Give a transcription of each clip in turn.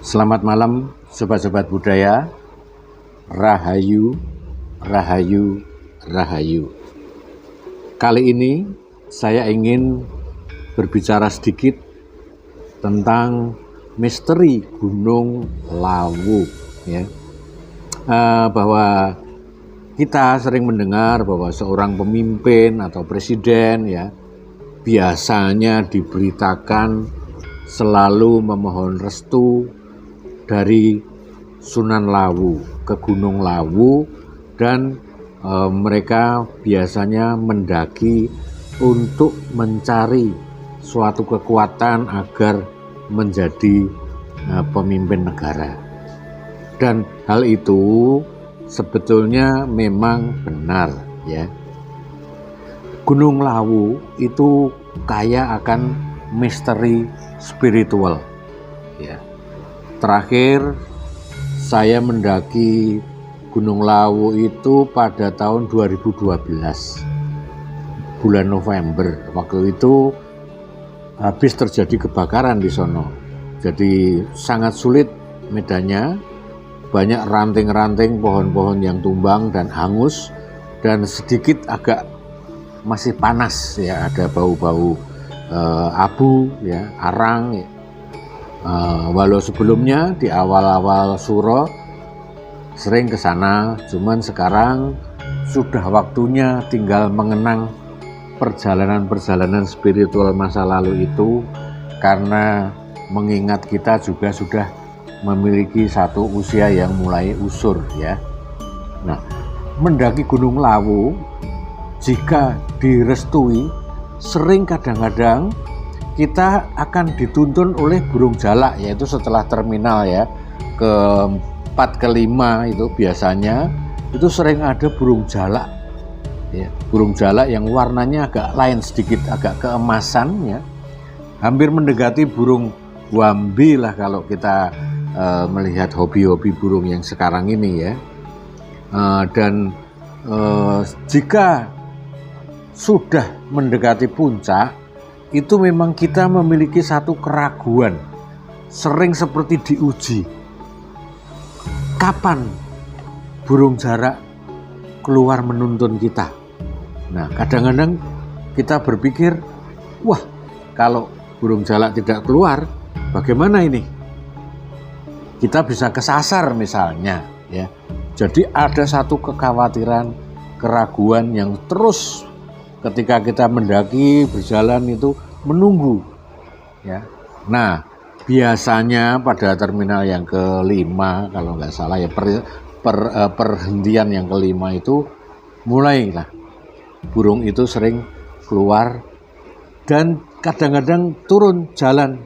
Selamat malam sobat-sobat budaya. Rahayu, rahayu, rahayu. Kali ini saya ingin berbicara sedikit tentang misteri Gunung Lawu, ya. Bahwa kita sering mendengar bahwa seorang pemimpin atau presiden, ya, biasanya diberitakan selalu memohon restu dari Sunan Lawu ke Gunung Lawu, dan mereka biasanya mendaki untuk mencari suatu kekuatan agar menjadi pemimpin negara. Dan hal itu sebetulnya memang benar, ya. Gunung Lawu itu kaya akan misteri spiritual, ya. Terakhir saya mendaki Gunung Lawu itu pada tahun 2012 bulan November. Waktu itu habis terjadi kebakaran di sono, jadi sangat sulit medannya, banyak ranting-ranting pohon-pohon yang tumbang dan hangus, dan sedikit agak masih panas, ya, ada bau-bau abu, ya, arang, ya. Walau sebelumnya di awal-awal Suro sering ke sana, cuman sekarang sudah waktunya tinggal mengenang perjalanan-perjalanan spiritual masa lalu itu, karena mengingat kita juga sudah memiliki satu usia yang mulai usur, ya. Nah, mendaki Gunung Lawu jika direstui, sering kadang-kadang kita akan dituntun oleh burung jalak, yaitu setelah terminal, ya, ke-4 ke-5 itu biasanya itu sering ada burung jalak, ya, burung jalak yang warnanya agak lain sedikit, agak keemasan, ya, hampir mendekati burung wambi lah kalau kita melihat hobi-hobi burung yang sekarang ini, ya. Dan jika sudah mendekati puncak, itu memang kita memiliki satu keraguan, sering seperti diuji. Kapan burung jalak keluar menuntun kita? Nah, kadang-kadang kita berpikir, wah, kalau burung jalak tidak keluar, bagaimana ini? Kita bisa kesasar misalnya, ya. Jadi ada satu kekhawatiran, keraguan yang terus ketika kita mendaki berjalan itu menunggu, ya. Nah, biasanya pada terminal yang ke-5 kalau nggak salah, ya, perhentian yang ke-5 itu mulailah burung itu sering keluar dan kadang-kadang turun jalan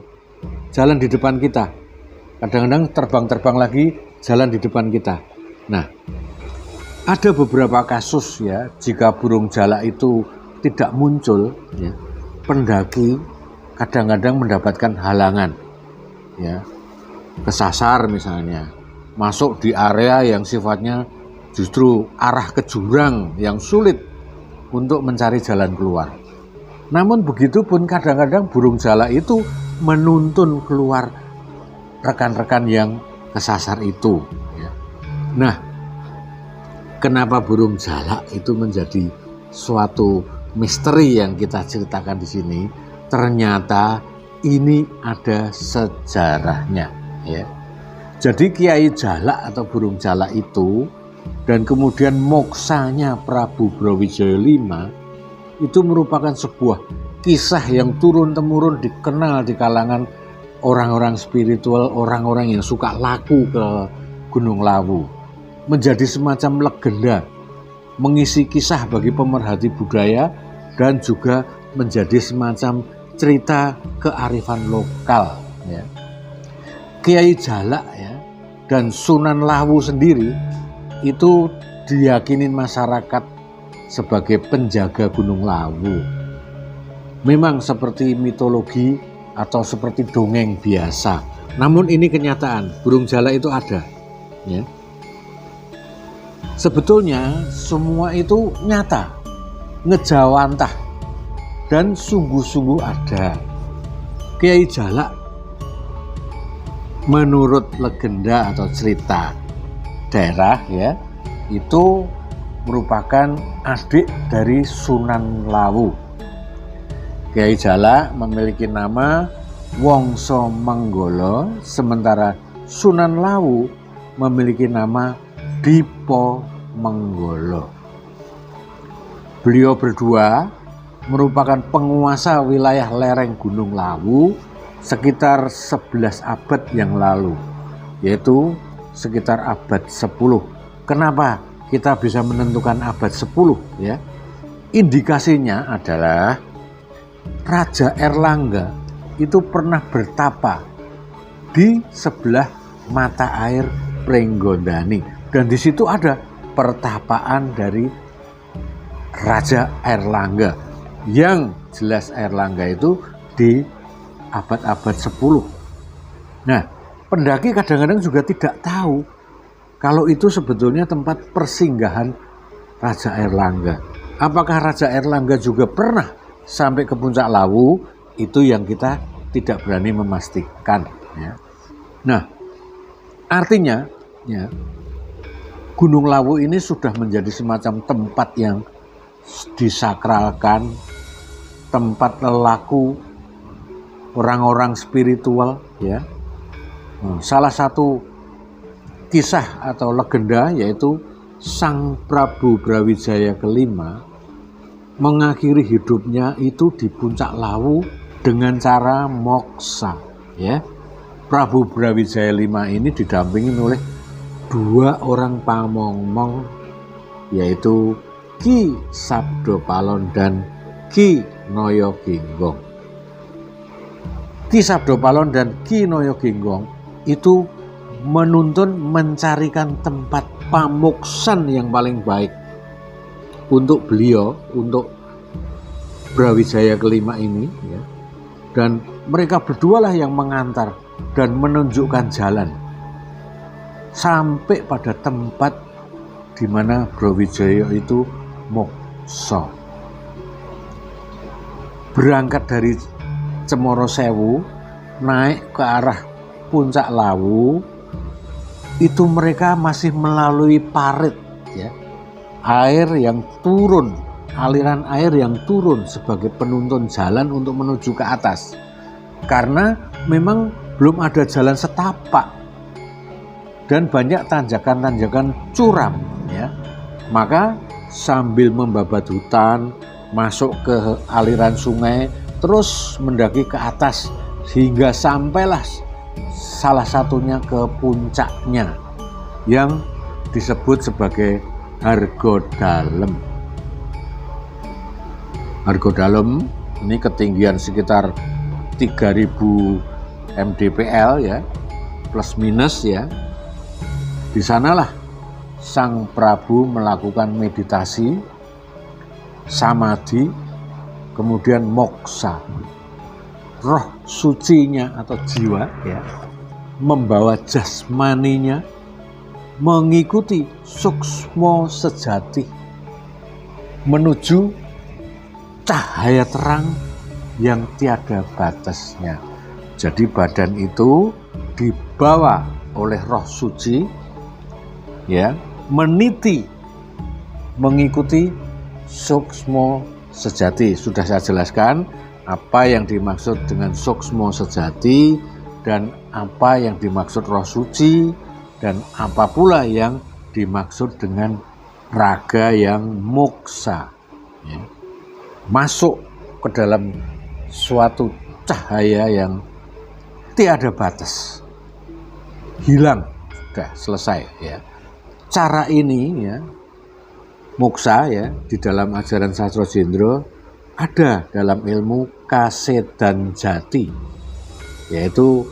di depan kita, kadang-kadang terbang lagi jalan di depan kita. Nah, ada beberapa kasus, ya, jika burung jalak itu tidak muncul, ya, pendaki kadang-kadang mendapatkan halangan, ya, kesasar misalnya, masuk di area yang sifatnya justru arah ke jurang yang sulit untuk mencari jalan keluar. Namun begitu pun kadang-kadang burung jalak itu menuntun keluar rekan-rekan yang kesasar itu, ya. Nah, kenapa burung jalak itu menjadi suatu misteri yang kita ceritakan di sini? Ternyata ini ada sejarahnya, ya. Jadi Kiai Jalak atau burung jalak itu, dan kemudian moksanya Prabu Brawijaya V itu merupakan sebuah kisah yang turun-temurun dikenal di kalangan orang-orang spiritual, orang-orang yang suka laku ke Gunung Lawu, menjadi semacam legenda, mengisi kisah bagi pemerhati budaya, dan juga menjadi semacam cerita kearifan lokal, ya. Kiai Jalak, ya, dan Sunan Lawu sendiri itu diyakini masyarakat sebagai penjaga Gunung Lawu. Memang seperti mitologi atau seperti dongeng biasa, namun ini kenyataan, burung jalak itu ada, ya. Sebetulnya semua itu nyata, ngejawantah, dan sungguh-sungguh ada. Kiai Jalak menurut legenda atau cerita daerah ya, itu merupakan adik dari Sunan Lawu. Kiai Jalak memiliki nama Wongso Menggolo, sementara Sunan Lawu memiliki nama Dipo Menggolo. Beliau berdua merupakan penguasa wilayah lereng Gunung Lawu sekitar 11 abad yang lalu, yaitu sekitar abad 10. Kenapa kita bisa menentukan abad 10 ya? Indikasinya adalah Raja Erlangga itu pernah bertapa di sebelah mata air Pringgondani, dan di situ ada pertapaan dari Raja Erlangga. Yang jelas Erlangga itu di abad-abad 10. Nah, pendaki kadang-kadang juga tidak tahu kalau itu sebetulnya tempat persinggahan Raja Erlangga. Apakah Raja Erlangga juga pernah sampai ke puncak Lawu? Itu yang kita tidak berani memastikan ya. Nah, artinya ya, Gunung Lawu ini sudah menjadi semacam tempat yang disakralkan, tempat lelaku orang-orang spiritual ya. Salah satu kisah atau legenda yaitu Sang Prabu Brawijaya kelima mengakhiri hidupnya itu di puncak Lawu dengan cara moksa ya. Prabu Brawijaya lima ini didampingi oleh 2 orang pamongmong, yaitu Ki Sabdopalon dan Ki Noyoginggong. Ki Sabdopalon dan Ki Noyoginggong itu menuntun mencarikan tempat pamuksan yang paling baik untuk beliau, untuk Brawijaya kelima ini ya. Dan mereka berdualah yang mengantar dan menunjukkan jalan sampai pada tempat di mana Brawijaya itu moksa. Berangkat dari Cemoro Sewu naik ke arah puncak Lawu, itu mereka masih melalui parit ya. Air yang turun, aliran air yang turun sebagai penuntun jalan untuk menuju ke atas. Karena memang belum ada jalan setapak dan banyak tanjakan-tanjakan curam ya. Maka sambil membabat hutan, masuk ke aliran sungai, terus mendaki ke atas hingga sampailah salah satunya ke puncaknya yang disebut sebagai Hargodalem. Hargodalem ini ketinggian sekitar 3000 mdpl ya, plus minus ya. Di sanalah Sang Prabu melakukan meditasi, samadhi, kemudian moksa. Roh sucinya atau jiwa ya, membawa jasmaninya mengikuti suksmo sejati menuju cahaya terang yang tiada batasnya. Jadi badan itu dibawa oleh roh suci ya, meniti mengikuti suksmo sejati. Sudah saya jelaskan apa yang dimaksud dengan suksmo sejati dan apa yang dimaksud roh suci dan apa pula yang dimaksud dengan raga yang moksa ya. Masuk ke dalam suatu cahaya yang tiada batas, hilang, sudah selesai ya. Cara ini ya, moksa ya, di dalam ajaran Sastro Jendro ada dalam ilmu Kasedan Jati, yaitu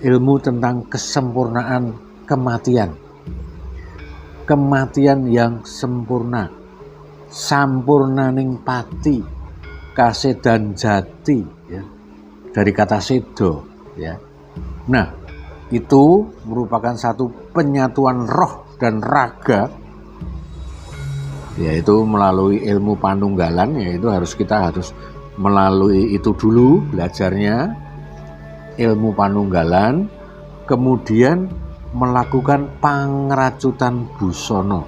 ilmu tentang kesempurnaan kematian. Kematian yang sempurna, sampurnaning pati, Kasedan Jati ya, dari kata sedo ya. Nah, itu merupakan satu penyatuan roh dan raga, yaitu melalui ilmu panunggalan, yaitu kita harus melalui itu dulu belajarnya ilmu panunggalan, kemudian melakukan pangracutan busana.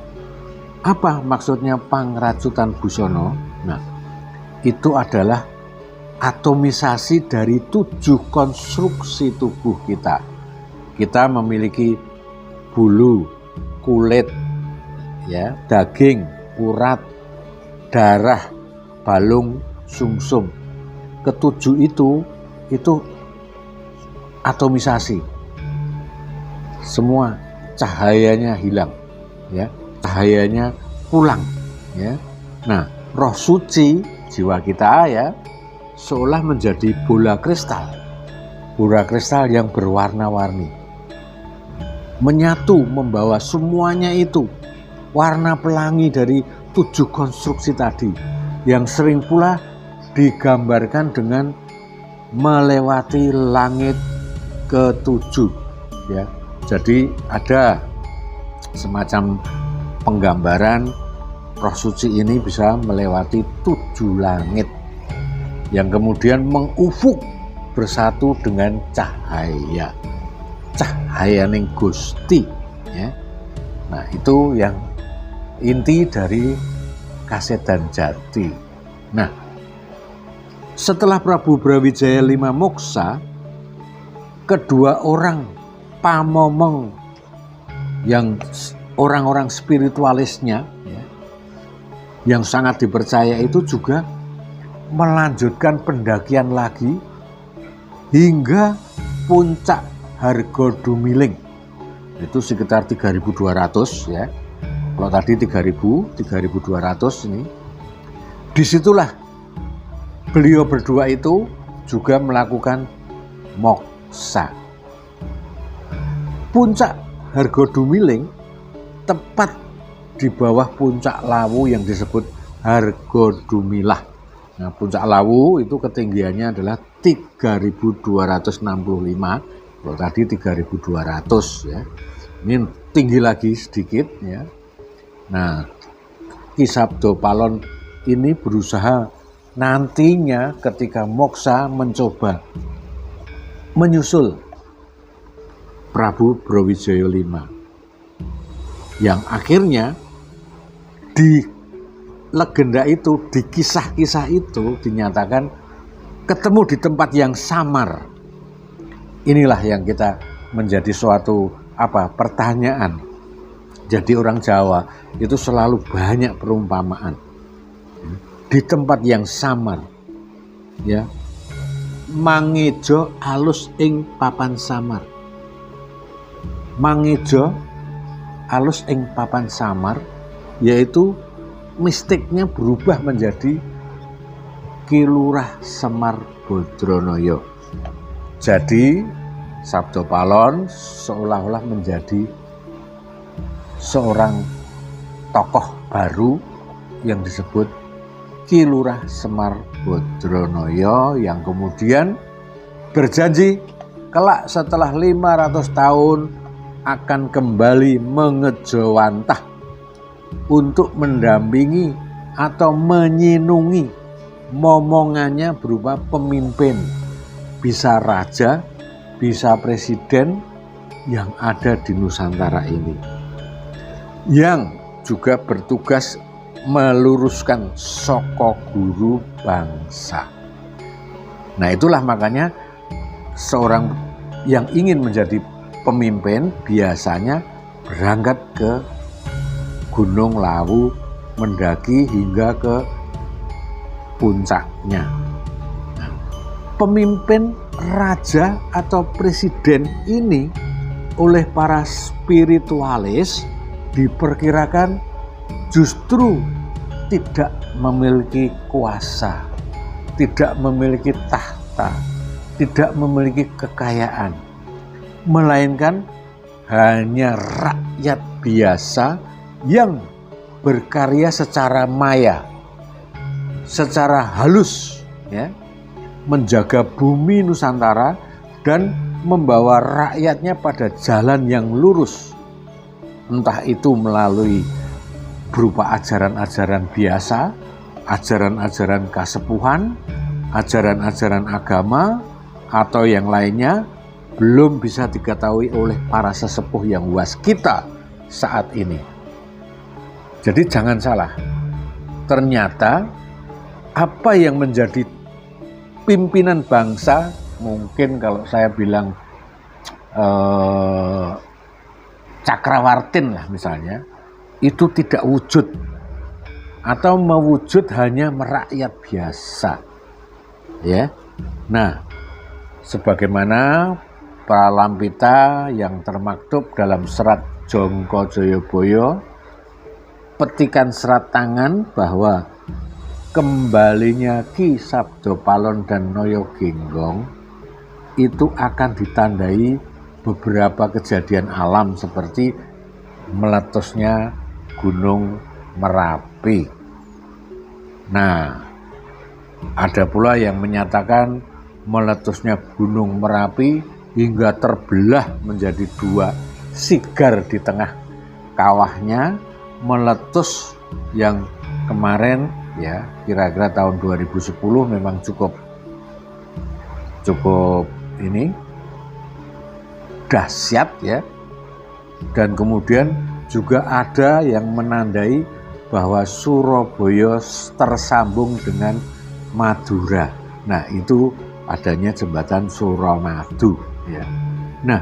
Apa maksudnya pangracutan busana? Nah, itu adalah atomisasi dari 7 konstruksi tubuh kita. Kita memiliki bulu, kulit, ya, daging, urat, darah, balung, sumsum. Ketujuh itu atomisasi. Semua cahayanya hilang, ya, cahayanya pulang, ya. Nah, roh suci jiwa kita, ya, seolah menjadi bola kristal yang berwarna-warni, menyatu membawa semuanya itu, warna pelangi dari 7 konstruksi tadi, yang sering pula digambarkan dengan melewati langit ke-7, ya. Jadi ada semacam penggambaran roh suci ini bisa melewati 7 langit yang kemudian mengufuk bersatu dengan cahaya ning Gusti, ya. Nah, itu yang inti dari Kasedan Jati. Nah, setelah Prabu Brawijaya V moksa, kedua orang pamomong yang orang-orang spiritualisnya, ya, yang sangat dipercaya itu juga melanjutkan pendakian lagi hingga puncak Hargodumiling. Itu sekitar 3.200, ya. Kalau tadi 3.200 ini. Disitulah beliau berdua itu juga melakukan moksa. Puncak Hargodumiling tepat di bawah puncak Lawu yang disebut Hargodumilah. Nah, puncak Lawu itu ketinggiannya adalah 3.265. Kalau tadi 3.200, ya. Ini tinggi lagi sedikit, ya. Nah, Ki Sabdo Palon ini berusaha nantinya ketika moksa mencoba menyusul Prabu Brawijaya V, yang akhirnya di legenda itu, di kisah-kisah itu dinyatakan ketemu di tempat yang samar. Inilah yang kita menjadi suatu pertanyaan. Jadi orang Jawa itu selalu banyak perumpamaan. Di tempat yang samar, ya. Mangejo alus ing papan samar. Mangejo alus ing papan samar, yaitu mistiknya berubah menjadi Ki Lurah Semar Badranaya. Jadi Sabdo Palon seolah-olah menjadi seorang tokoh baru yang disebut Ki Lurah Semar Badranaya, yang kemudian berjanji kelak setelah 500 tahun akan kembali mengejawantah untuk mendampingi atau menyinungi momongannya berupa pemimpin, bisa raja, bisa presiden yang ada di Nusantara ini, yang juga bertugas meluruskan soko guru bangsa. Nah, itulah makanya seorang yang ingin menjadi pemimpin biasanya berangkat ke Gunung Lawu, mendaki hingga ke puncaknya. Nah, pemimpin, raja atau presiden ini oleh para spiritualis diperkirakan justru tidak memiliki kuasa, tidak memiliki tahta, tidak memiliki kekayaan, melainkan hanya rakyat biasa yang berkarya secara maya, secara halus, ya, menjaga bumi Nusantara dan membawa rakyatnya pada jalan yang lurus, entah itu melalui berupa ajaran-ajaran biasa, ajaran-ajaran kasepuhan, ajaran-ajaran agama, atau yang lainnya, belum bisa diketahui oleh para sesepuh yang waskita saat ini. Jadi jangan salah, ternyata apa yang menjadi pimpinan bangsa, mungkin kalau saya bilang Cakrawartin lah misalnya, itu tidak wujud atau mewujud hanya merakyat biasa, ya. Nah, sebagaimana Pralampita yang termaktub dalam serat Jongko Joyoboyo, petikan serat tangan bahwa kembalinya Ki Sabdopalon dan Noyo Genggong itu akan ditandai beberapa kejadian alam seperti meletusnya Gunung Merapi. Nah, ada pula yang menyatakan meletusnya Gunung Merapi hingga terbelah menjadi dua, sigar di tengah kawahnya meletus, yang kemarin ya kira-kira tahun 2010 memang cukup ini dahsyat ya. Dan kemudian juga ada yang menandai bahwa Surabaya tersambung dengan Madura. Nah, itu adanya jembatan Suramadu ya. Nah,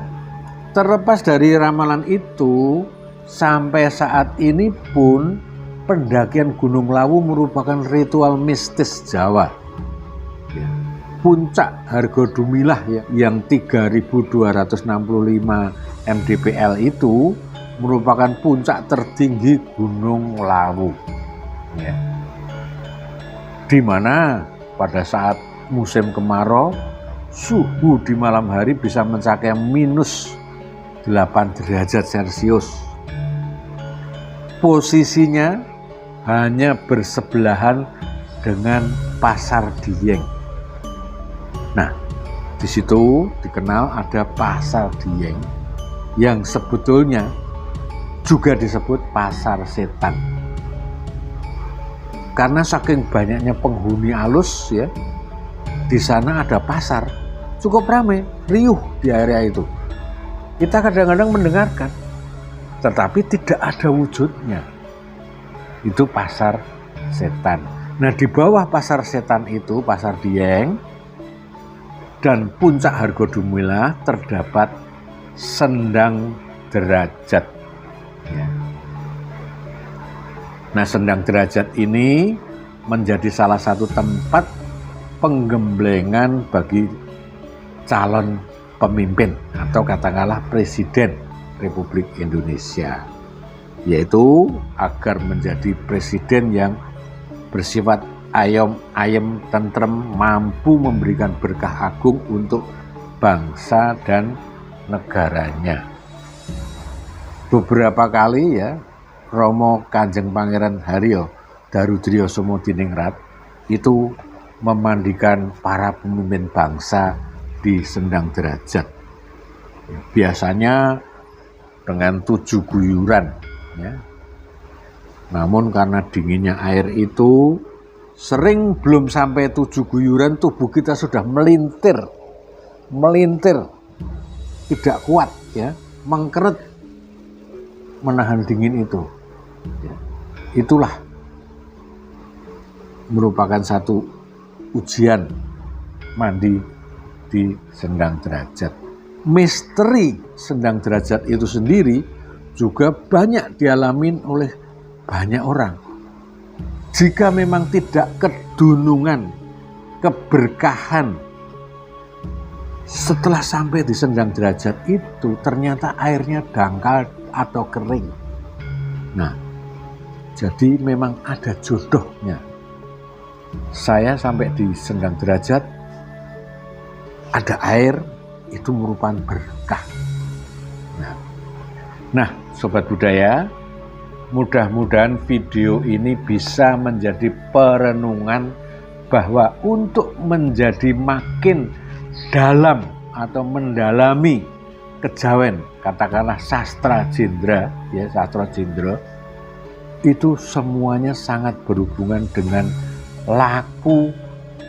terlepas dari ramalan itu, sampai saat ini pun pendakian Gunung Lawu merupakan ritual mistis Jawa ya. Puncak Hargodumilah ya, yang 3.265 mdpl itu merupakan puncak tertinggi Gunung Lawu ya. Di mana pada saat musim kemarau, suhu di malam hari bisa mencapai minus 8 derajat Celcius. Posisinya hanya bersebelahan dengan Pasar Dieng. Nah, di situ dikenal ada Pasar Dieng yang sebetulnya juga disebut Pasar Setan. Karena saking banyaknya penghuni alus ya, di sana ada pasar, cukup ramai, riuh di area itu. Kita kadang-kadang mendengarkan, tetapi tidak ada wujudnya. Itu Pasar Setan. Nah, di bawah Pasar Setan itu, Pasar Dieng dan Puncak Hargodumilah terdapat Sendang Derajat. Ya. Nah, Sendang Derajat ini menjadi salah satu tempat penggemblengan bagi calon pemimpin atau katakanlah Presiden Republik Indonesia, yaitu agar menjadi presiden yang bersifat ayem, tentrem, mampu memberikan berkah agung untuk bangsa dan negaranya. Beberapa kali ya, Romo Kanjeng Pangeran Haryo Darudriyo Sumodiningrat itu memandikan para pemimpin bangsa di Sendang Derajat. Biasanya dengan 7 guyuran ya. Namun karena dinginnya air itu, sering belum sampai 7 guyuran tubuh kita sudah melintir, tidak kuat ya, mengkeret menahan dingin itu ya. Itulah merupakan satu ujian mandi di Sendang Derajat. Misteri Sendang Derajat itu sendiri juga banyak dialami oleh banyak orang. Jika memang tidak kedunungan, keberkahan, setelah sampai di Sendang Derajat itu ternyata airnya dangkal atau kering. Nah, jadi memang ada jodohnya. Saya sampai di Sendang Derajat, ada air, itu merupakan berkah. Nah, Sobat Budaya, mudah-mudahan video ini bisa menjadi perenungan bahwa untuk menjadi makin dalam atau mendalami kejawen, katakanlah sastra jendra, ya sastra jendra, itu semuanya sangat berhubungan dengan laku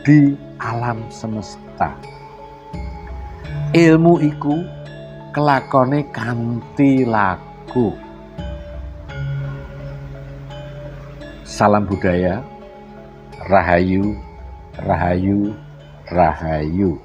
di alam semesta. ilmu iku kelakone kanthi laku. Salam budaya, rahayu, rahayu, rahayu.